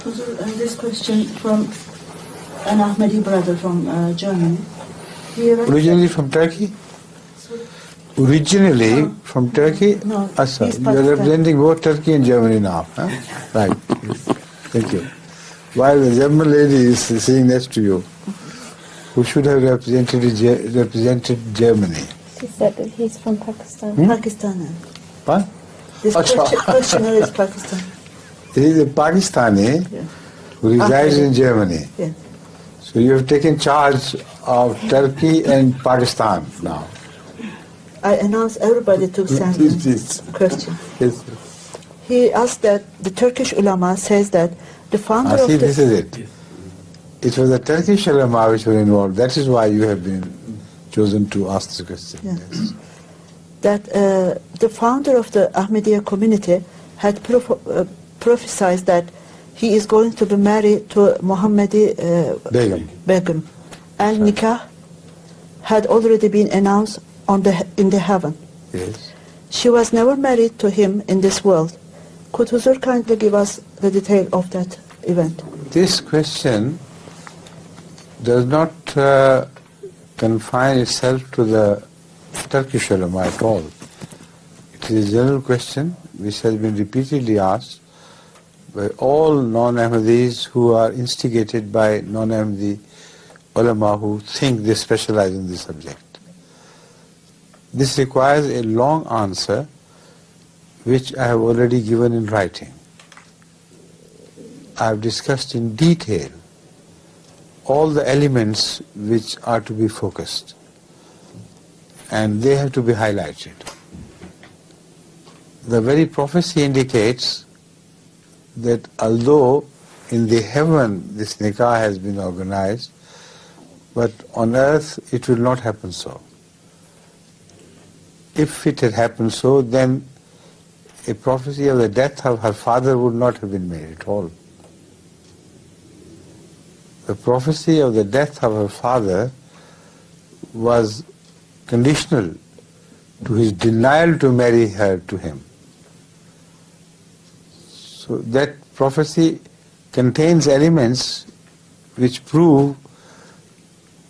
This question from an Ahmadi brother from Germany. Originally from Turkey? Originally from Turkey? No, Asa, he's you are representing both Turkey and Germany now. Huh? Right. Thank you. While the German lady is sitting next to you, who should have represented Germany? She said that he's from Pakistan. Pakistani. What? This questioner is Pakistan. He is a Pakistani who resides in Germany. Yes. So you have taken charge of Turkey and Pakistan now. I announce everybody to send Yes. question. Yes. He asked that the Turkish ulama says that the founder of This is it. It was the Turkish ulama which were involved. That is why you have been chosen to ask this question. Yeah. Yes. that the founder of the Ahmadiyya community had prophesied that he is going to be married to Muhammadi Begum, and nikah had already been announced in the heaven. Yes. She was never married to him in this world. Could Huzur kindly give us the detail of that event? This question does not confine itself to the Turkish ulama at all. It is a general question which has been repeatedly asked by all non-Ahmadis who are instigated by non-Ahmadi ulama who think they specialize in this subject. This requires a long answer which I have already given in writing. I have discussed in detail all the elements which are to be focused, and they have to be highlighted. The very prophecy indicates that although in the heaven this nikah has been organized, but on earth it will not happen so. If it had happened so, then a prophecy of the death of her father would not have been made at all. The prophecy of the death of her father was conditional to his denial to marry her to him. So that prophecy contains elements which prove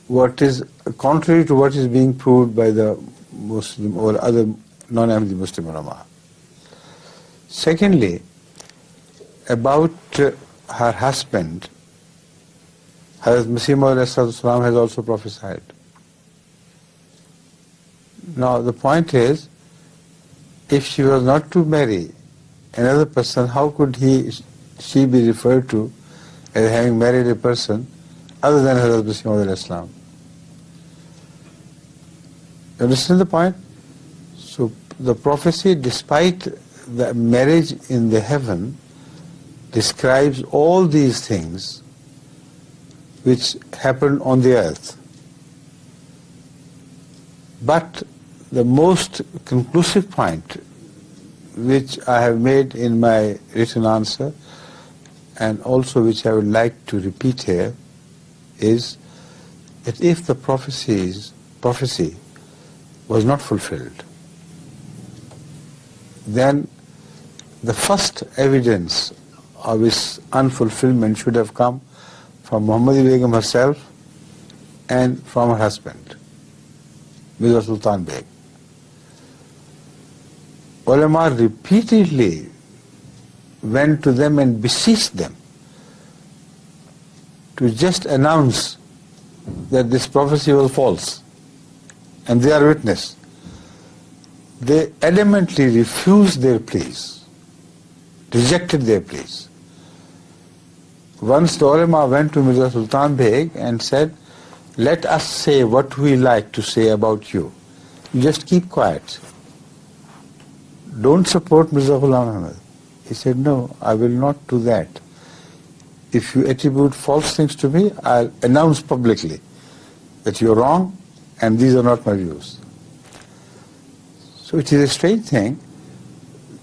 what is contrary to what is being proved by the Muslim or other non-Ahmadi Muslim ulama. Secondly, about her husband, Hazrat Masih Maud has also prophesied. Now the point is, if she was not to marry another person, how could she be referred to as having married a person other than Hazrat Masih Maud? You understand the point? So the prophecy, despite the marriage in the heaven, describes all these things which happen on the earth. But the most conclusive point which I have made in my written answer, and also which I would like to repeat here, is that if the prophecy was not fulfilled, then the first evidence of its unfulfillment should have come from Muhammadi Begum herself and from her husband, Mirza Sultan Beg. Ulama repeatedly went to them and beseeched them to just announce that this prophecy was false, and they are witness. They adamantly refused their pleas, rejected their pleas. Once the ulama went to Mirza Sultan Beg and said, let us say what we like to say about you. You just keep quiet. Don't support Mirza Ghulam Ahmad. He said, no, I will not do that. If you attribute false things to me, I'll announce publicly that you're wrong and these are not my views. So it is a strange thing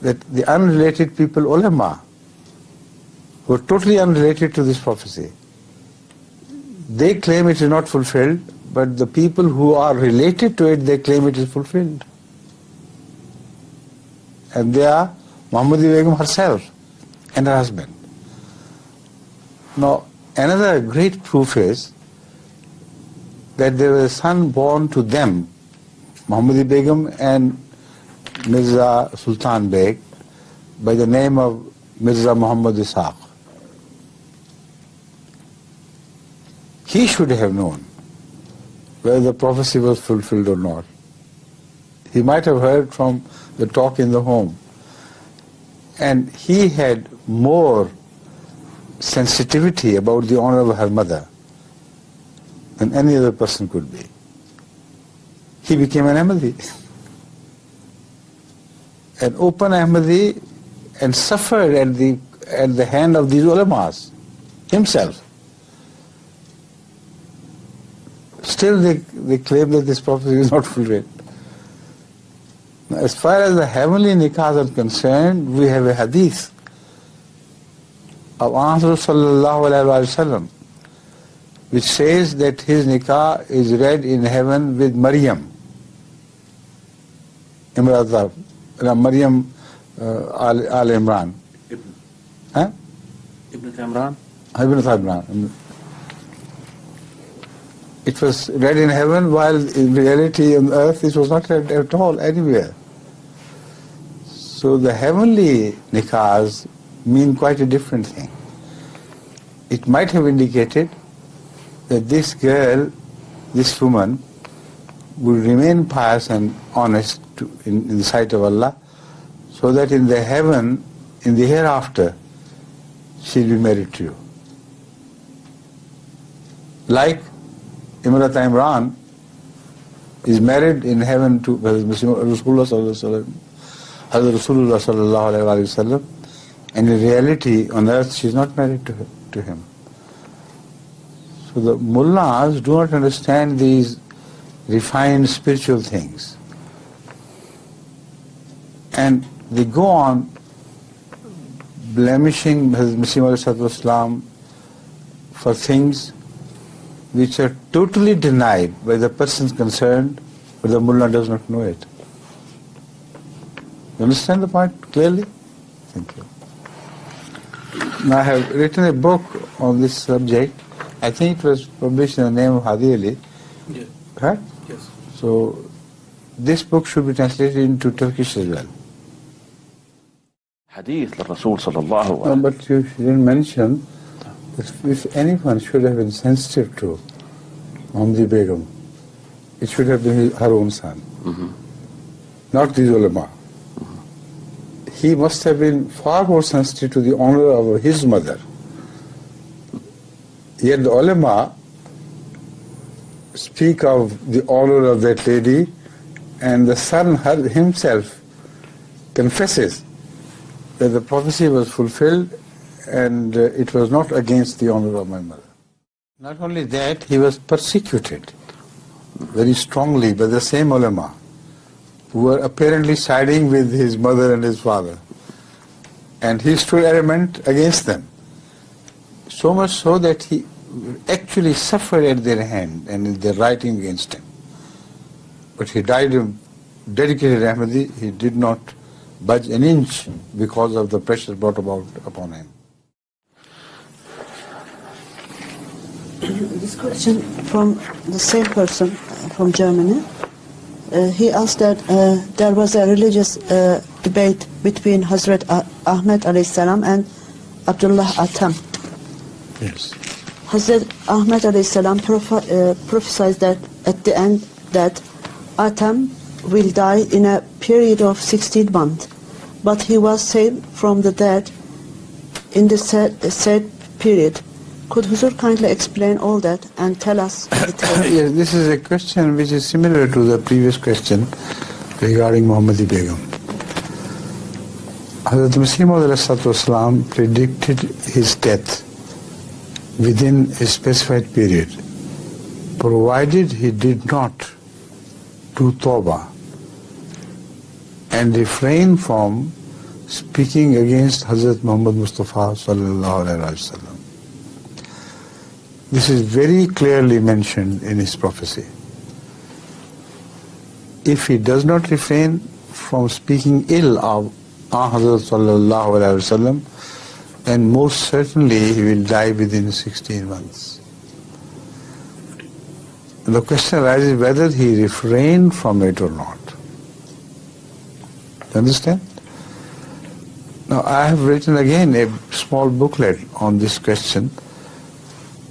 that the unrelated people, ulama, who are totally unrelated to this prophecy, they claim it is not fulfilled, but the people who are related to it, they claim it is fulfilled. And they are Muhammadi Begum herself and her husband. Now, another great proof is that there was a son born to them, Muhammadi Begum and Mirza Sultan Beg, by the name of Mirza Muhammad Ishaq. He should have known whether the prophecy was fulfilled or not. He might have heard from the talk in the home. And he had more sensitivity about the honor of her mother than any other person could be. He became an Ahmadi, an open Ahmadi, and suffered at the hand of these ulamas himself. Still they claim that this prophecy is not fulfilled. Now, as far as the heavenly nikahs are concerned, we have a hadith of Rasul sallallahu alaihi wasallam, which says that his nikah is read in heaven with Maryam, Maryam Al Imran. Ibn Imran? Ibn Imran. It was read in heaven, while in reality on earth it was not read at all anywhere. So the heavenly nikahs mean quite a different thing. It might have indicated that this girl, this woman, will remain pious and honest in the sight of Allah, so that in the heaven, in the hereafter, she'll be married to you. Like Imrat Imran is married in heaven to Rasulullah sallallahu alaihi wasallam, and in reality on earth she is not married to him. So the mullahs do not understand these refined spiritual things, and they go on blemishing Hazrat Masih Islam for things which are totally denied by the persons concerned, but the mullah does not know it. You understand the point clearly? Thank you. Now I have written a book on this subject. I think it was published in the name of Hadi Ali. Yes. Right? Yes. So this book should be translated into Turkish as well. حديث للرسول صلى الله عليه. But you didn't mention that if anyone should have been sensitive to Muhammadi Begum, it should have been her own son, not these ulama. He must have been far more sensitive to the honor of his mother. Yet the ulama speak of the honor of that lady, and the son himself confesses that the prophecy was fulfilled and it was not against the honor of my mother. Not only that, he was persecuted very strongly by the same ulama who were apparently siding with his mother and his father. And he stood adamant against them. So much so that he actually suffered at their hand and in their writing against him. But he died a dedicated Ahmadi. He did not budge an inch because of the pressure brought about upon him. This question from the same person from Germany. He asked that there was a religious debate between Hazrat Ahmed alayhi salam and Abdullah Atham. Yes. Hazrat Ahmed alayhi salam prophesied that at the end that Atham will die in a period of 16 months, but he was saved from the death in the said period. Could Huzur kindly explain all that and tell us the details? Yes, this is a question which is similar to the previous question regarding Muhammadi Begum. Hazrat Masih Maud predicted his death within a specified period, provided he did not do tawbah and refrain from speaking against Hazrat Muhammad Mustafa sallallahu alaihi wasallam. This is very clearly mentioned in his prophecy. If he does not refrain from speaking ill of Hazrat sallallahu alaihi wasallam, and most certainly he will die within 16 months. The question arises whether he refrained from it or not. You understand? Now I have written again a small booklet on this question,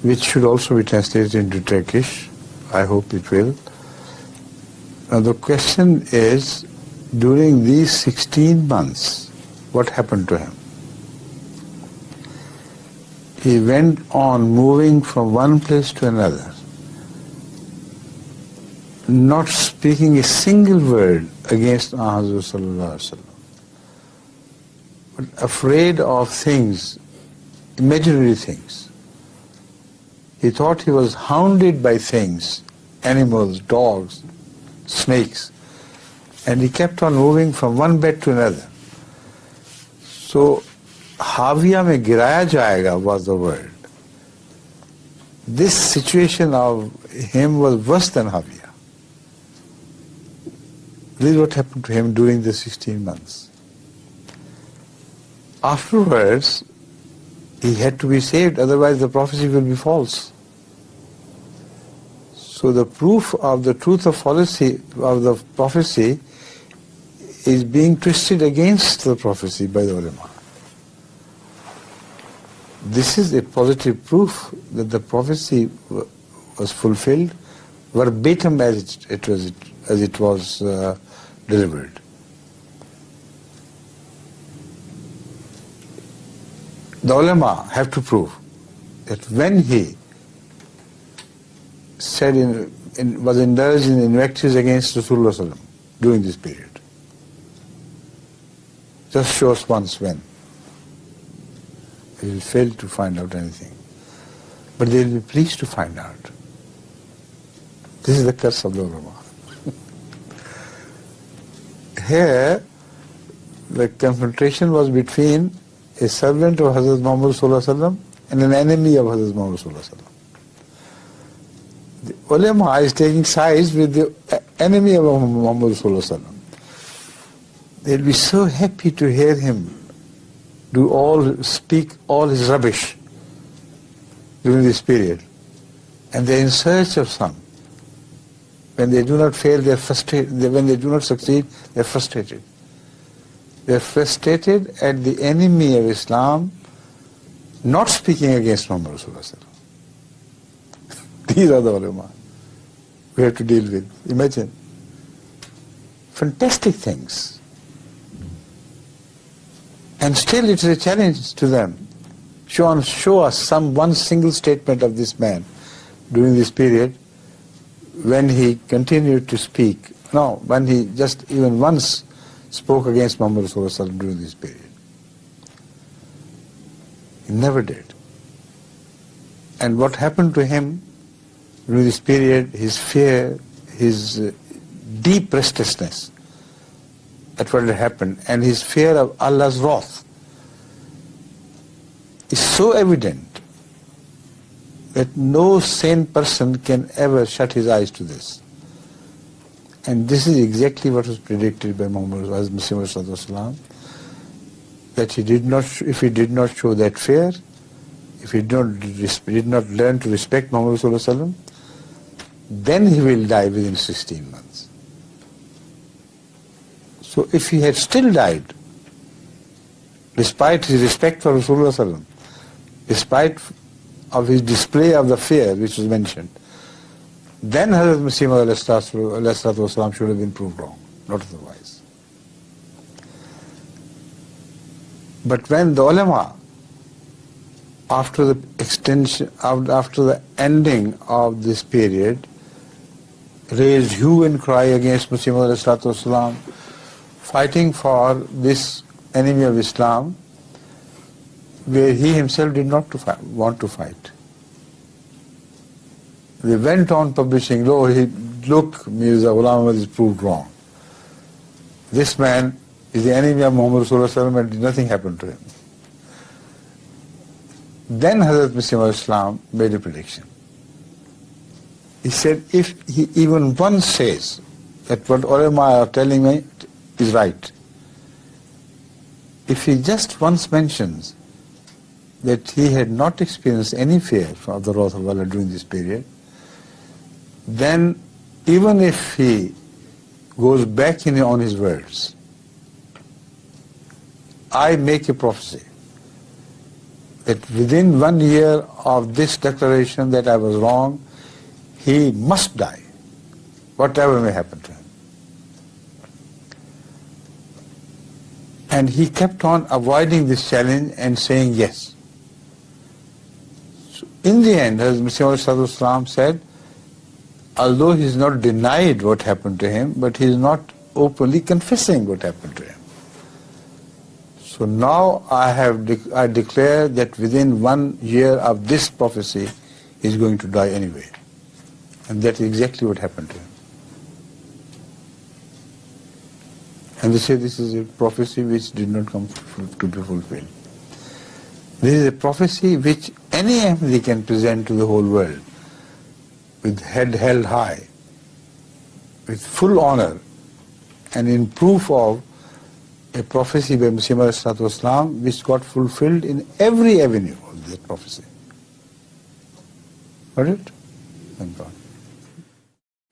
which should also be translated into Turkish. I hope it will. Now the question is, during these 16 months, what happened to him? He went on moving from one place to another, not speaking a single word against Muhammad sallallahu alaihi wasallam, but afraid of things, imaginary things. He thought he was hounded by things, animals, dogs, snakes, and he kept on moving from one bed to another. So, Haviya mein giraya jayega was the word. This situation of him was worse than Haviya. This is what happened to him during the 16 months. Afterwards, he had to be saved, otherwise the prophecy will be false. So the proof of the truth of the prophecy is being twisted against the prophecy by the ulama. This is a positive proof that the prophecy was fulfilled verbatim as it was delivered. The ulama have to prove that when he said was indulged in invectives against Rasulullah sallallahu alaihi wasallam during this period, just show us once when. They will fail to find out anything. But they will be pleased to find out. This is the curse of the ulama. Here, the confrontation was between a servant of Hazrat Muhammad sallallahu alaihi wasallam and an enemy of Hazrat Muhammad sallallahu alaihi wasallam. The ulama is taking sides with the enemy of Muhammad sallallahu alaihi wasallam. They'll be so happy to hear him speak all his rubbish during this period. And they're in search of some. When they do not fail, they're frustrated. When they do not succeed, they're frustrated. They're frustrated at the enemy of Islam not speaking against Muhammad Rasulullah. These are the ulama we have to deal with. Imagine. Fantastic things. And still it is a challenge to them. Show us one single statement of this man during this period when he continued to speak. No, when he just even once spoke against Muhammad Rasulullah during this period. He never did. And what happened to him during this period, his fear, his deep restlessness at what had happened, and his fear of Allah's wrath is so evident that no sane person can ever shut his eyes to this. And this is exactly what was predicted by Muhammad Rasulullah, that if he did not show that fear, if he did not learn to respect Muhammad Rasulullah, then he will die within 16 months. So if he had still died, despite his respect for Rasulullah, despite of his display of the fear which was mentioned, then Hazrat Masih should have been proved wrong, not otherwise. But when the ulama, after the ending of this period, raised hue and cry against Masih, fighting for this enemy of Islam, where he himself did not want to fight. They went on publishing, look, Mirza Ghulam Ahmad is proved wrong. This man is the enemy of Muhammad Rasulullah and nothing happened to him. Then Hazrat Masih made a prediction. He said, if he even once says that what ulama are telling me is right, if he just once mentions that he had not experienced any fear of the wrath of Allah during this period, then even if he goes back on his words, I make a prophecy that within 1 year of this declaration that I was wrong, he must die, whatever may happen to him. And he kept on avoiding this challenge and saying yes. So in the end, as Muhammad said, although he is not denied what happened to him, but he is not openly confessing what happened to him. So now I declare that within 1 year of this prophecy, he is going to die anyway. And that is exactly what happened to him. And they say this is a prophecy which did not come to be fulfilled. This is a prophecy which any Ahmadi can present to the whole world with head held high, with full honor, and in proof of a prophecy by Muhammad which got fulfilled in every avenue of that prophecy. Got it? Thank God.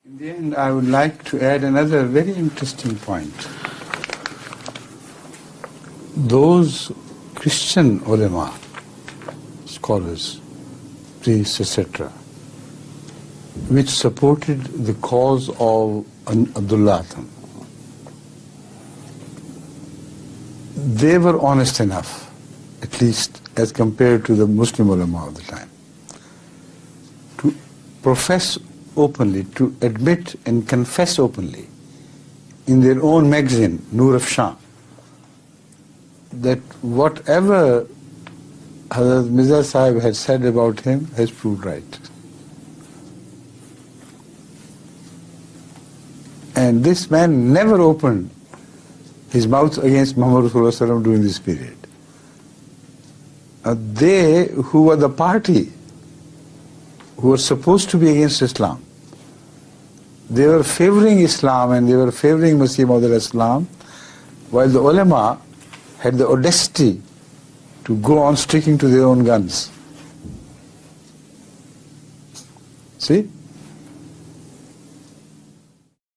In the end, I would like to add another very interesting point. Those Christian ulama, scholars, priests, etc., which supported the cause of Abdullah Atham, they were honest enough, at least as compared to the Muslim ulama of the time, to profess openly, to admit and confess openly in their own magazine, Noor of Sham, that whatever Hazrat Mirza Sahib had said about him has proved right. And this man never opened his mouth against Muhammad Rasulullah during this period. They who were the party who were supposed to be against Islam, they were favoring Islam and they were favoring Masih Maud al-Islam, while the ulama had the audacity to go on sticking to their own guns. See?